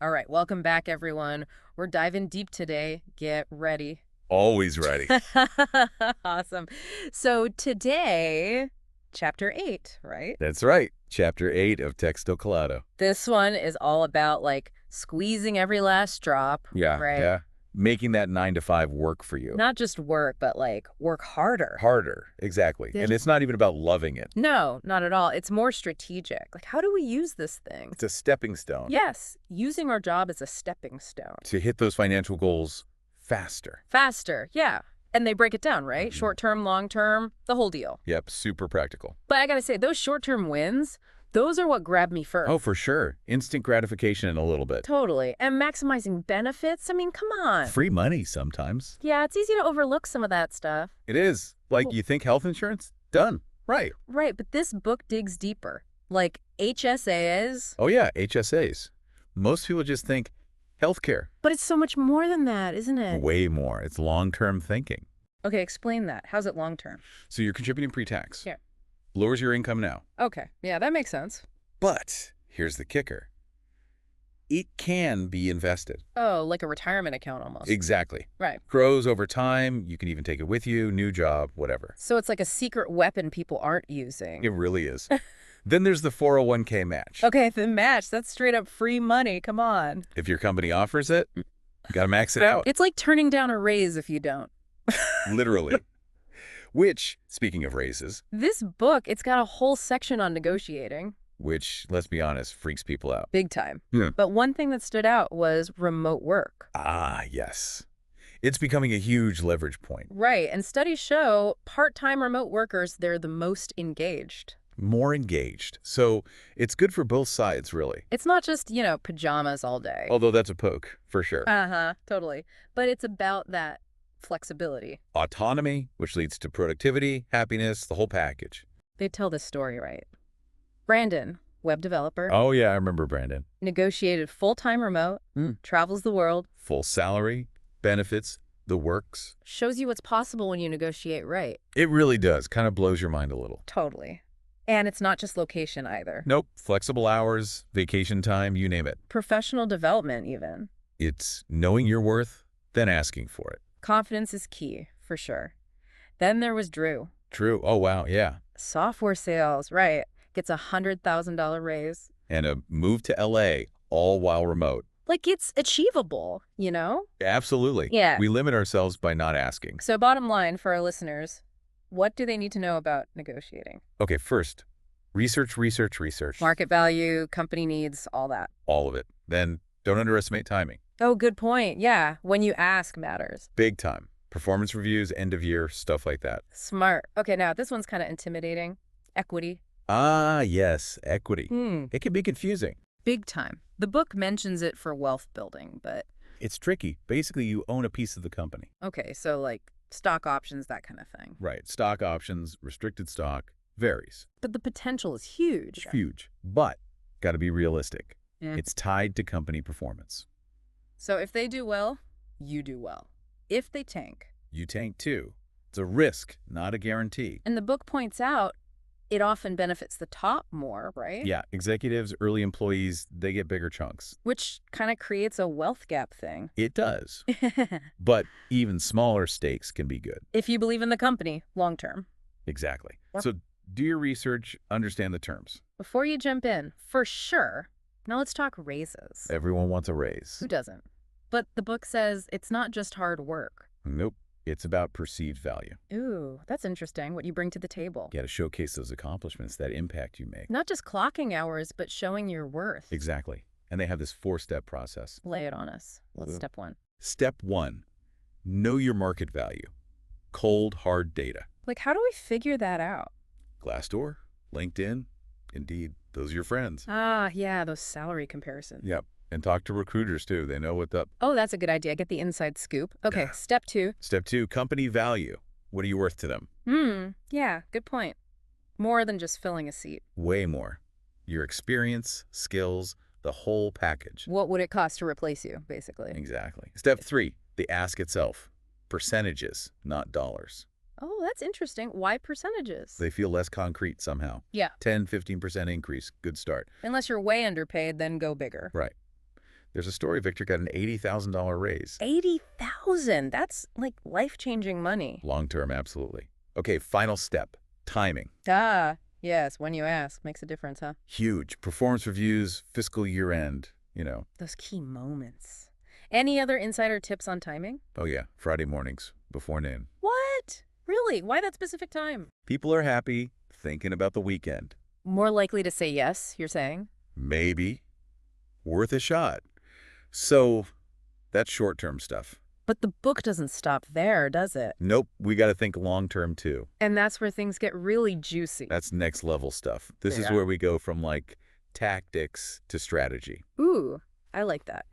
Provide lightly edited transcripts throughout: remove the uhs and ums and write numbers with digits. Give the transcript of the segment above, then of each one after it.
All right, welcome back, everyone. We're diving deep today. Get ready. Always ready. Awesome. So today, chapter 8, right? That's right. Chapter 8 of Texto Colado. This one is all about like squeezing every last drop, right? Yeah. Making that 9 to 5 work for you. Not just work, but like work harder. Harder. Exactly. And it's not even about loving it. No, not at all. It's more strategic. Like, how do we use this thing? It's a stepping stone. Yes, using our job as a stepping stone. To hit those financial goals faster. Faster, yeah. And they break it down, right? Short term, long term, the whole deal. Yep, super practical. But I gotta say, those short-term wins, those are what grab me first. Oh, for sure. Instant gratification in a little bit. Totally. And maximizing benefits, I mean, come on. Free money sometimes. Yeah, it's easy to overlook some of that stuff. It is. Like, you think health insurance? Done. Right. Right, but this book digs deeper. Like HSAs. Oh, yeah, HSAs. Most people just think healthcare. But it's so much more than that, isn't it? Way more. It's long-term thinking. Okay, explain that. How's it long-term? So you're contributing pre-tax. Yeah. Lowers your income now. Okay, yeah, that makes sense. But here's the kicker. It can be invested. Oh, like a retirement account almost. Exactly. Right. Grows over time. You can even take it with you, new job, whatever. So it's like a secret weapon people aren't using. It really is. Then there's the 401k match. Okay, the match, that's straight up free money. Come on. If your company offers it, you got to max it out. It's like turning down a raise if you don't. Literally. Which, speaking of raises, This book, it's got a whole section on negotiating. which, let's be honest, freaks people out. Big time. Yeah. But one thing that stood out was remote work. Ah, yes. It's becoming a huge leverage point. Right, and studies show part-time remote workers, they're the most engaged. More engaged. So it's good for both sides, really. It's not just, pajamas all day. Although that's a poke, for sure. Uh-huh, totally. But it's about that flexibility. Autonomy, which leads to productivity, happiness, the whole package. They tell this story right. Brandon, web developer, Oh, yeah, I remember Brandon. negotiated full-time remote, travels the world, Full salary, benefits, the works. shows you what's possible when you negotiate right. It really does. Kind of blows your mind a little. Totally. And it's not just location either. Nope. Flexible hours, vacation time, you name it. Professional development even. It's knowing your worth, then asking for it. Confidence is key, for sure. Then there was Drew. True. Oh, wow. Yeah. Software sales, right. Gets a $100,000 raise. And a move to LA, all while remote. Like, it's achievable, Absolutely. Yeah. We limit ourselves by not asking. So bottom line for our listeners, what do they need to know about negotiating? Okay, first, research. Market value, company needs, all that. All of it. Then don't underestimate timing. Oh, good point. Yeah, when you ask matters. Big time. Performance reviews, end of year, stuff like that. Smart. Okay, now this one's kind of intimidating. Equity. Ah, yes, equity. Hmm. It can be confusing. Big time. The book mentions it for wealth building, but It's tricky. Basically, you own a piece of the company. okay, so like stock options, that kind of thing. Right. Stock options, restricted stock, varies. But the potential is huge. It's huge. But, got to be realistic. Yeah. It's tied to company performance. So if they do well, you do well. If they tank. You tank too. It's a risk, not a guarantee. And the book points out it often benefits the top more, right? Yeah, executives, early employees, they get bigger chunks. Which kind of creates a wealth gap thing. It does. But even smaller stakes can be good. If you believe in the company long term. Exactly. Yep. So do your research, understand the terms. Before you jump in, for sure. Now let's talk raises. Everyone wants a raise. Who doesn't? But the book says it's not just hard work. Nope. It's about perceived value. Ooh, that's interesting, what you bring to the table. You got to showcase those accomplishments, that impact you make. Not just clocking hours, but showing your worth. Exactly. And they have this 4-step process. Lay it on us. What's step one? Step 1, know your market value. Cold, hard data. Like, how do we figure that out? Glassdoor, LinkedIn, Indeed, those are your friends. Ah, yeah, those salary comparisons. Yep. And talk to recruiters, too. They know what's up. Oh, that's a good idea. Get the inside scoop. Okay, step 2. Step 2, company value. What are you worth to them? Yeah, good point. More than just filling a seat. Way more. Your experience, skills, the whole package. What would it cost to replace you, basically? Exactly. Step 3, the ask itself. Percentages, not dollars. Oh, that's interesting. Why percentages? They feel less concrete somehow. Yeah. 10, 15% increase. Good start. Unless you're way underpaid, then go bigger. Right. There's a story Victor got an $80,000 raise. 80,000. That's like life-changing money. Long-term, absolutely. Okay, final step, timing. Ah, yes, when you ask. Makes a difference, huh? Huge. Performance reviews, fiscal year-end. Those key moments. Any other insider tips on timing? Oh yeah, Friday mornings, before noon. What? Really? Why that specific time? People are happy, thinking about the weekend. More likely to say yes, you're saying? Maybe. Worth a shot. So, that's short-term stuff. But the book doesn't stop there, does it? Nope, we got to think long-term too. And that's where things get really juicy. That's next-level stuff. This is Yeah. where we go from, like, tactics to strategy. Ooh, I like that.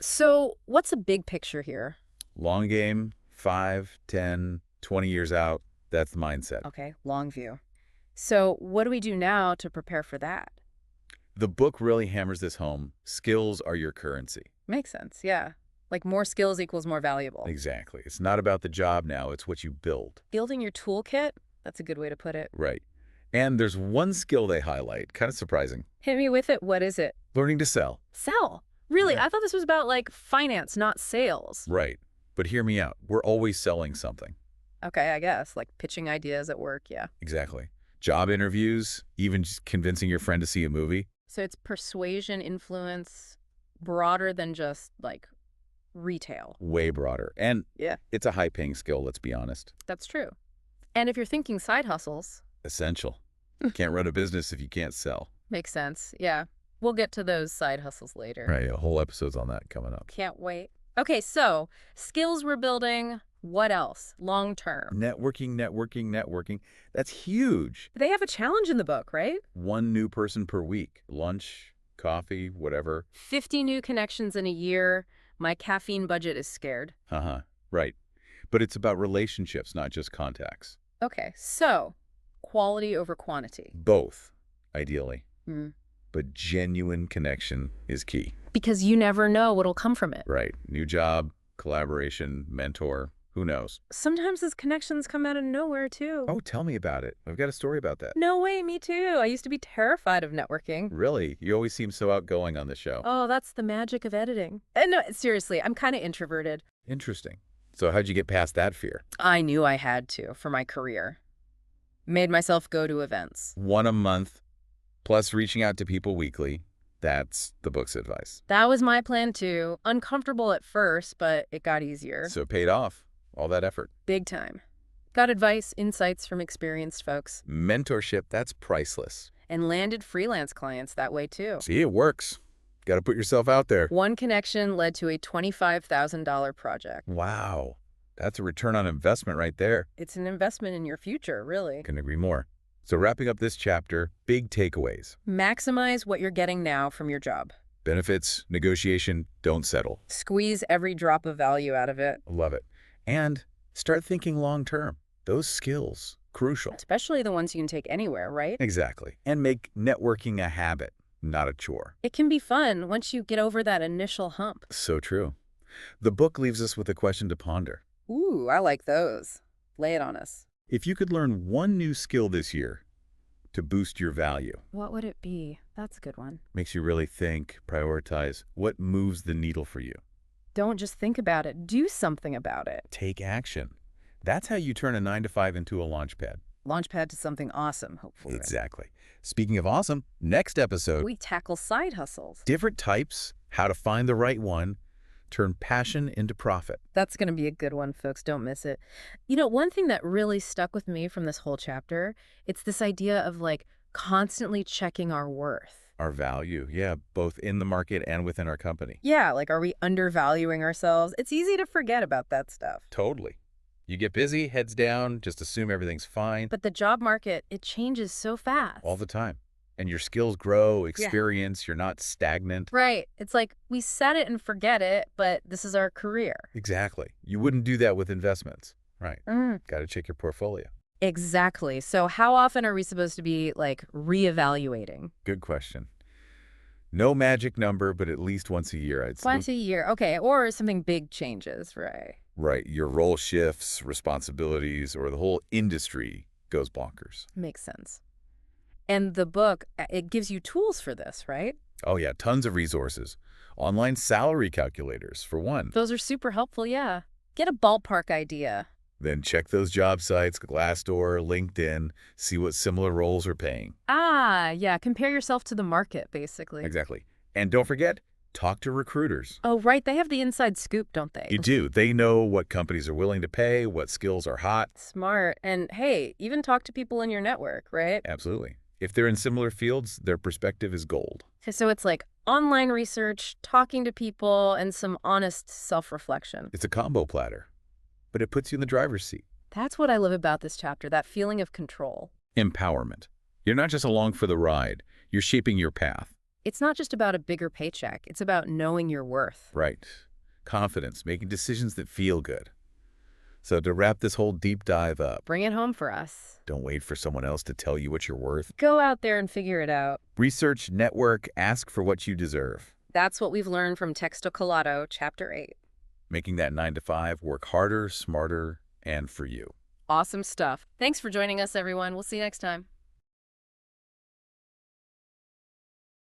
So, what's a big picture here? Long game, 5, 10, 20 years out, that's the mindset. Okay, long view. So, what do we do now to prepare for that? The book really hammers this home. Skills are your currency. Makes sense, yeah. Like more skills equals more valuable. Exactly. It's not about the job now, it's what you build. Building your toolkit? That's a good way to put it. Right. And there's one skill they highlight, kind of surprising. Hit me with it. What is it? Learning to sell. Sell. Really? Yeah. I thought this was about like finance, not sales. Right. But hear me out. We're always selling something. Okay, I guess. Like pitching ideas at work, yeah. Exactly. Job interviews, even just convincing your friend to see a movie. So it's persuasion, influence, broader than just like retail. Way broader. And Yeah, it's a high-paying skill, let's be honest. that's true. And if you're thinking side hustles, Essential. Can't run a business if you can't sell. makes sense. Yeah, we'll get to those side hustles later. Right, a whole episode's on that coming up. Can't wait. Okay, so skills we're building. What else? Long term. Networking. That's huge. They have a challenge in the book, right? One new person per week. Lunch, coffee, whatever. 50 new connections in a year. My caffeine budget is scared. Uh-huh. Right. But it's about relationships, not just contacts. Okay, so quality over quantity. Both, ideally. Hmm. But genuine connection is key. Because you never know what'll come from it. Right. New job, collaboration, mentor. Who knows? Sometimes those connections come out of nowhere, too. Oh, tell me about it. I've got a story about that. No way, me too. I used to be terrified of networking. Really? You always seem so outgoing on the show. Oh, that's the magic of editing. No, seriously, I'm kind of introverted. Interesting. So how'd you get past that fear? I knew I had to for my career. Made myself go to events. One a month, plus reaching out to people weekly. That's the book's advice. That was my plan too. Uncomfortable at first, but it got easier. So it paid off. All that effort. Big time. Got advice, insights from experienced folks. Mentorship, that's priceless. And landed freelance clients that way too. See, it works. Got to put yourself out there. One connection led to a $25,000 project. Wow. That's a return on investment right there. It's an investment in your future, really. Couldn't agree more. So wrapping up this chapter, big takeaways. Maximize what you're getting now from your job. Benefits, negotiation, don't settle. Squeeze every drop of value out of it. Love it. And start thinking long term. Those skills, crucial. Especially the ones you can take anywhere, right? Exactly. And make networking a habit, not a chore. It can be fun once you get over that initial hump. So true. The book leaves us with a question to ponder. Ooh, I like those. Lay it on us. If you could learn one new skill this year to boost your value, What would it be? That's a good one. makes you really think, prioritize, what moves the needle for you? Don't just think about it. Do something about it. Take action. That's how you turn a 9-to-5 into a launch pad. Launchpad to something awesome, hopefully. Exactly. Speaking of awesome, next episode, We tackle side hustles. different types, how to find the right one, turn passion into profit. That's going to be a good one, folks. Don't miss it. You know, one thing that really stuck with me from this whole chapter, it's this idea of like constantly checking our worth. Our value, yeah, both in the market and within our company. Yeah, like are we undervaluing ourselves? It's easy to forget about that stuff. Totally. You get busy, heads down, just assume everything's fine But the job market, it changes so fast. all the time. And your skills grow, experience, you're not stagnant. Right. It's like we set it and forget it, but this is our career. Exactly. You wouldn't do that with investments. Right. Mm. Got to check your portfolio. Exactly. So how often are we supposed to be like reevaluating? Good question. No magic number, but at least once a year, I'd say. Once a year. Okay. Or something big changes, right? Right. Your role shifts, responsibilities, or the whole industry goes bonkers. Makes sense. And the book, it gives you tools for this, right? Oh yeah, tons of resources. Online salary calculators, for one. Those are super helpful, yeah. Get a ballpark idea. Then check those job sites, Glassdoor, LinkedIn, see what similar roles are paying. Ah, yeah, compare yourself to the market, basically. Exactly. And don't forget, talk to recruiters. Oh, right, they have the inside scoop, don't they? You do. They know what companies are willing to pay, what skills are hot. Smart. And hey, even talk to people in your network, right? Absolutely. If they're in similar fields, their perspective is gold. So it's like online research, talking to people, and some honest self-reflection. It's a combo platter, but it puts you in the driver's seat. That's what I love about this chapter, that feeling of control. Empowerment. You're not just along for the ride. You're shaping your path. It's not just about a bigger paycheck. It's about knowing your worth. Right. Confidence, making decisions that feel good. So to wrap this whole deep dive up, Bring it home for us. don't wait for someone else to tell you what you're worth. Go out there and figure it out. Research, network, ask for what you deserve. That's what we've learned from Texto Colado, Chapter 8. Making that 9 to 5 work harder, smarter, and for you. Awesome stuff. Thanks for joining us, everyone. We'll see you next time.